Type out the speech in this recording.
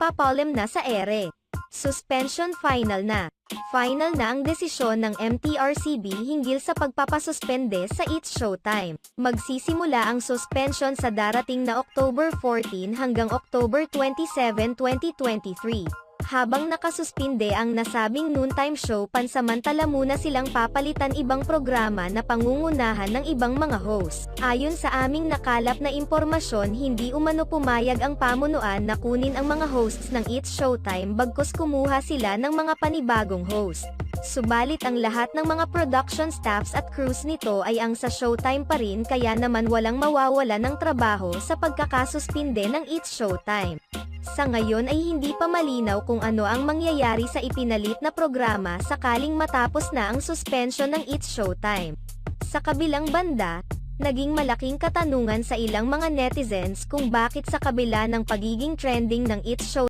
nagpapalim na sa ere. Suspension final na. Final na ang desisyon ng MTRCB hinggil sa pagpapasuspende sa It's Showtime. Magsisimula ang suspension sa darating na October 14 hanggang October 27, 2023. Habang nakasuspinde ang nasabing noontime show, pansamantala muna silang papalitan ibang programa na pangungunahan ng ibang mga host. Ayon sa aming nakalap na impormasyon, hindi umano pumayag ang pamunuan na kunin ang mga hosts ng It's Showtime bagkus kumuha sila ng mga panibagong host. Subalit ang lahat ng mga production staffs at crews nito ay ang sa Showtime pa rin, kaya naman walang mawawala ng trabaho sa pagkakasuspinde ng It's Showtime. Sa ngayon ay hindi pa malinaw kung ano ang mangyayari sa ipinalit na programa sakaling matapos na ang suspension ng It's Showtime. Sa kabilang banda, naging malaking katanungan sa ilang mga netizens kung bakit sa kabila ng pagiging trending ng It's Showtime